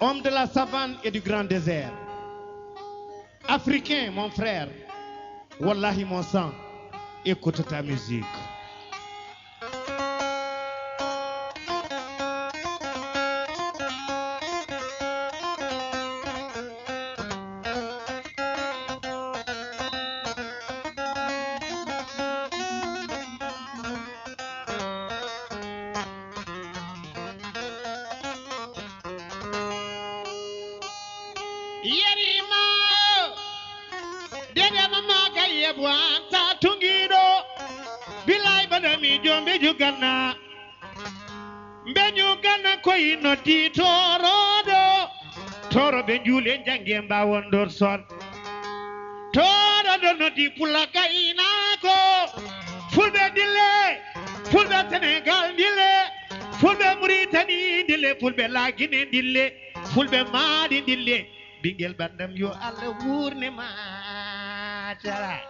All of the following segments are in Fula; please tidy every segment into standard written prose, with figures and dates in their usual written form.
Homme de la savane et du grand désert. Africain, mon frère. Wallahi, mon sang. Écoute ta musique. Yerima dede mama gaye bwanta tungido bilay badami jombe jugana mbenyu gana koy no di torodo toro be jule jange mbawon dor son toro no di pula kayina ko fulbe dile fulbe Senegal dile fulbe Mauritanie dile fulbe la Guinée dile fulbe Mali dile bingel bandam yo Allah wurne ma tara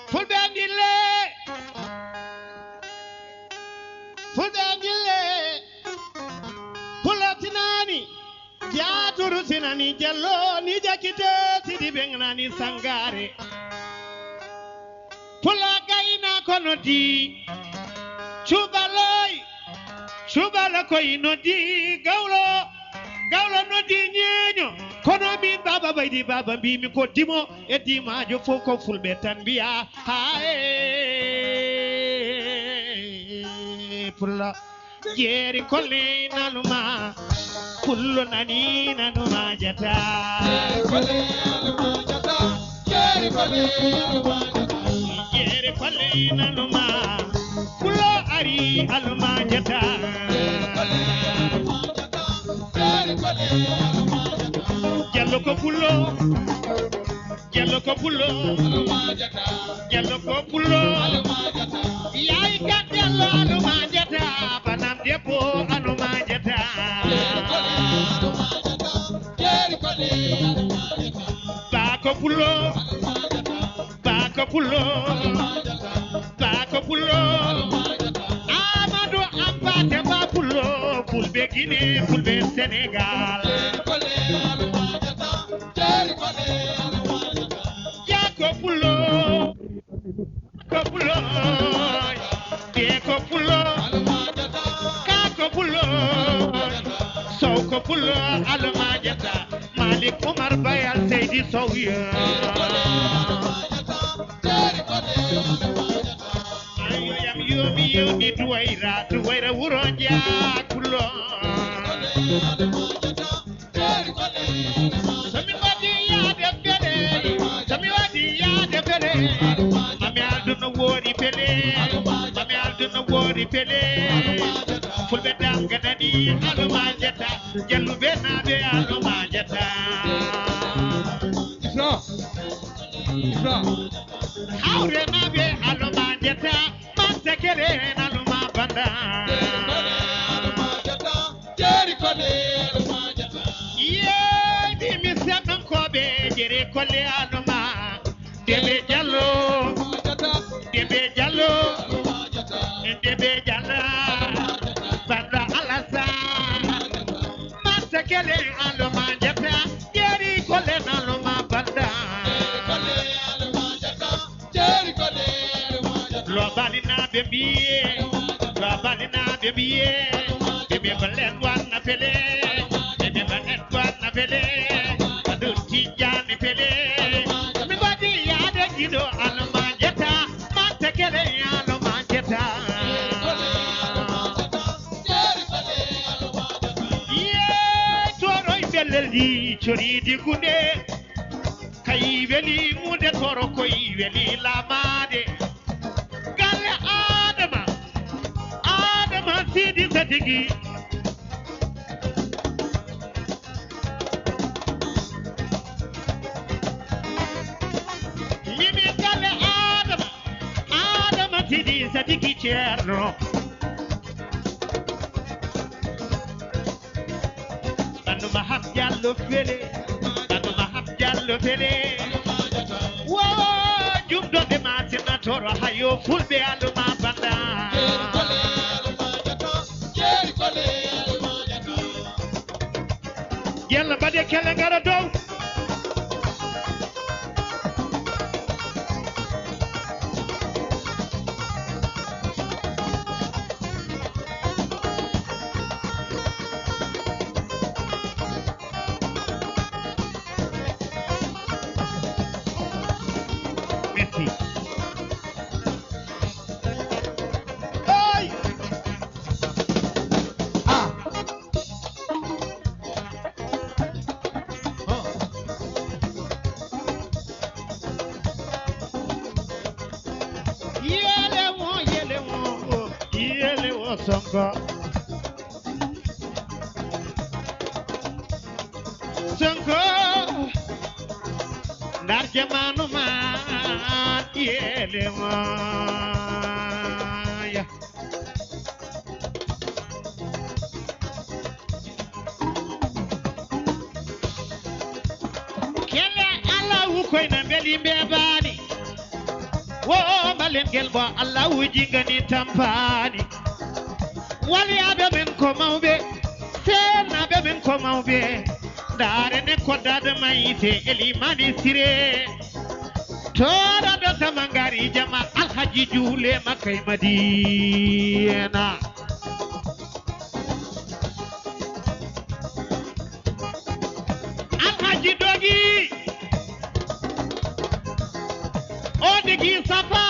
fulbe dile pulatinani jaturu sinani jallo ni jakite sidi bengnani sangare pula gaina kono di chubala ko ino di gawlo no di nyenyo kono mi baba baydi baba bi mi ko dimo e dimajo fo ko fulbe tan biya hae pula jeri kolle nanuma kullu nani nanuma jata jeri kolle Yere palina luma kulo ari aluma jata jallo ko pulo yaay kat jallo aluma jata banam depo aluma jata bako pulo Amadou Ampate ba pulo fulbe Guinée fulbe Sénégal jako pulo deko pulo kako pulo soko pulo almajata Malik Omar Bayal Seydi Sowiya yomi duwaira wuronja kulo sami wadi ya de fere mami alduna wori pele fulbe danga nani aluma jata jallu be nabe aluma jata Isra hawre nabe aluma jata Tekere naluma banda jeri kole ye bi misam ko be jeri kole aluma debe jallo banda alasa man tekere aluma jata jeri kole naluma banda lo balina bebiye bebe balen wana pele adul tijani pele mi badi ya de gido alma jeta matekele alma jeta ye toro ibelli chori di gude kai veli mude toro koi veli lamade Sidi Sadigi Yimi kale Adam Sidi Sadigi Cerno Banu Mahab Jallo Fele Wo jumdo de matina toro hayo fulbe aluma banda yalla bade kele ngara dow merci ay yele wo sonko ndar jamanu ma yele ma ya kele Allahu koy na beli mbebani wo malen gel bo Allahu jingani tampani wali abe men ko mawbe sena be men ko mawbe dare ne ko dada mayite elimani sire tora do samangari jama alhaji jule makay madina alhaji dogi odigi safa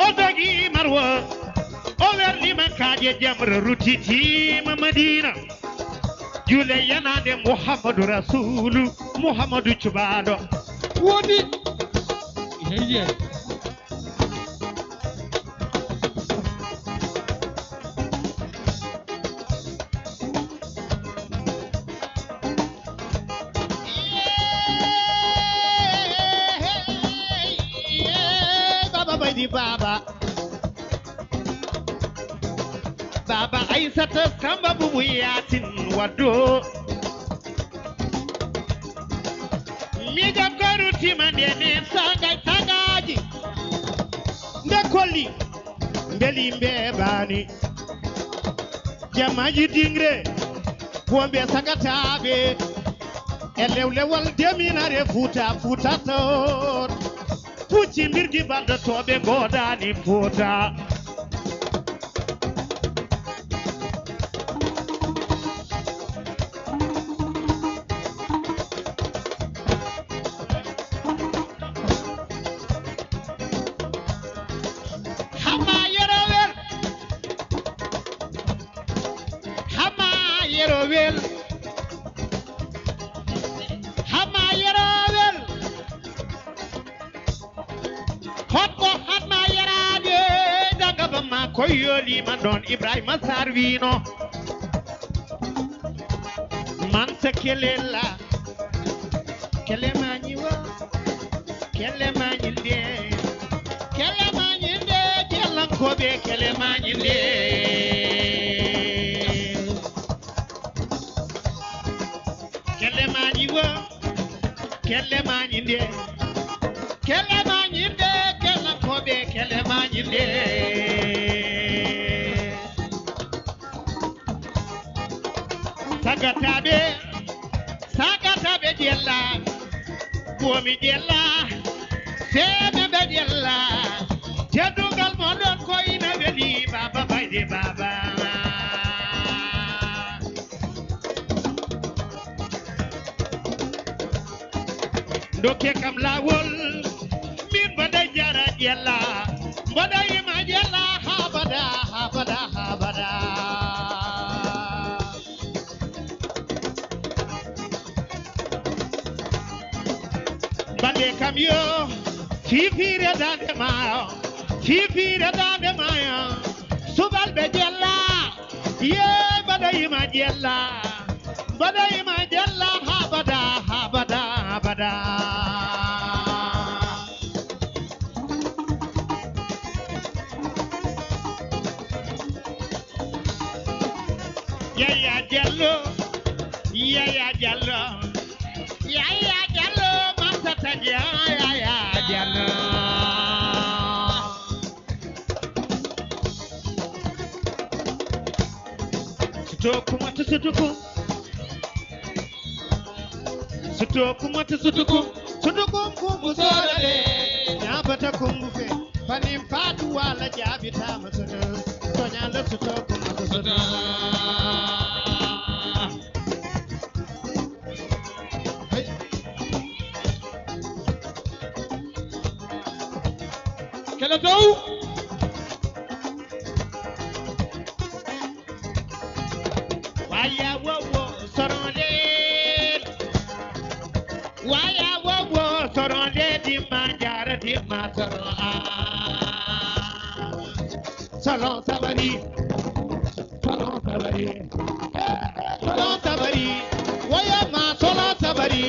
odogi marwa overli makaje jamra rutiti madina jule yana de muhammadu rasulu muhammadu chubado wodi heye baba baydi baba baba aisata samba bubu yatin wado mi jam garuti mandene sangaji ndekoli mbeli mbebani jamaji dingre bombe sagatabe elewlewal deminare futa to pucci mbirdi banda tobe godani futa koyoli man don Ibrahima Sarvino man se kelela kelemaniwa kelemanyinde kelankobe kelemanyinde kelemaniwa kelemanyinde kelankobe kelemanyinde sagatabe jella bomi jella sebe be jella tedugal mo don ko ina weli baba bayde baba ndoke kam lawol min bada jara jella bada yima jella habada bande kam yo fifire dande mayo subal be jella ye bada yima jella habada Yaya Jallo Masata Yaya Jallo Sutokum sutukum sutukum kumbu sorale nyabata kumbu fe panim padu wala jabi tama sutu tonyala sutokum sutu kala go waya wo sorale waya wo sorale di manjara di matara salon tabari waya ma salon tabari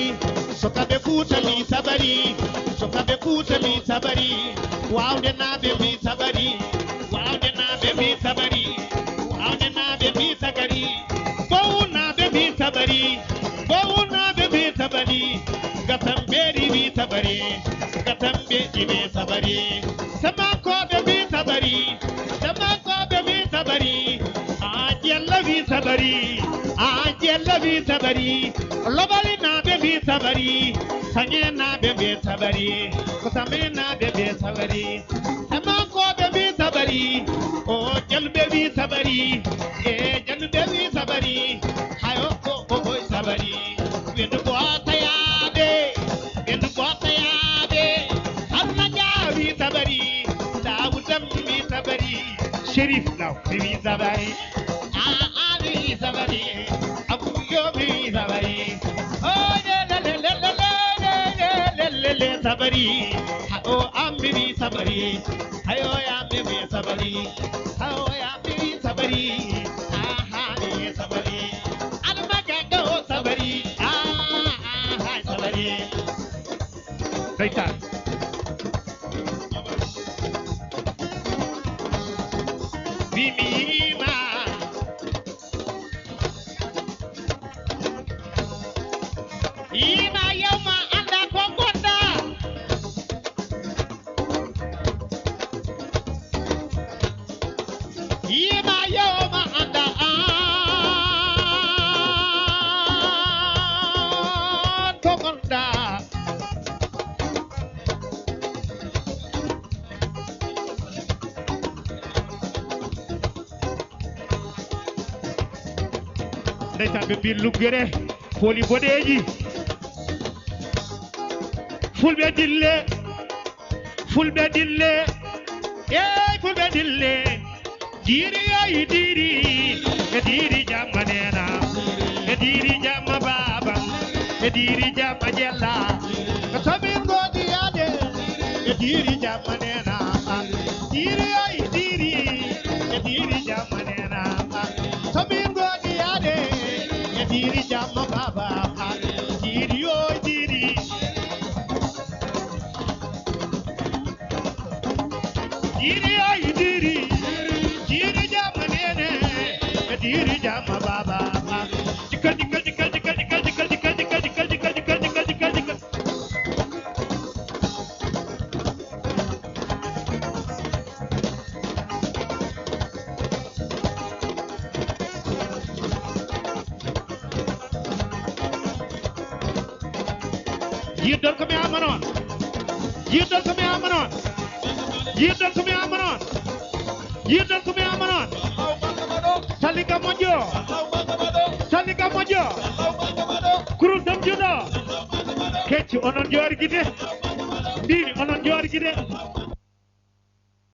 sokabe kutami sabari wow de na be mi sabari sagari bo na be mi sabari gatambe di mi sabari sama ko be mi sabari ajella vi sabari lobali na be mi sabari sanye na be mi sabari kotame na be mi sabari sama ko be mi sabari o jel be mi sabari jel be mi sabari hayo ko sabari wendu bota yabe alla jabi sabari dawudam mi sabari sherif law mi sabari ali sabari abu yo mi sabari oh le sabari o ammi mi sabari ayo ya mi sabari ayo ya mi sabari aha mi sabari almaga go sabari sabari Reita Bimima Ima yoma anda kokonda Ima yoma anda kokonda Reita be billu gere foli bodeji fulbe dille fulbe dille diri ay diri jamanena diri jamma baba diri jamma jella sabin godi ade diri jamanena diri ay diri jamanena sabin godi ade diri jamma baba diri oy diri diri jama baba dikal Yidol ko mi amanon salika mojo kurul dam judo kecci onon jori gide dini onon jori gide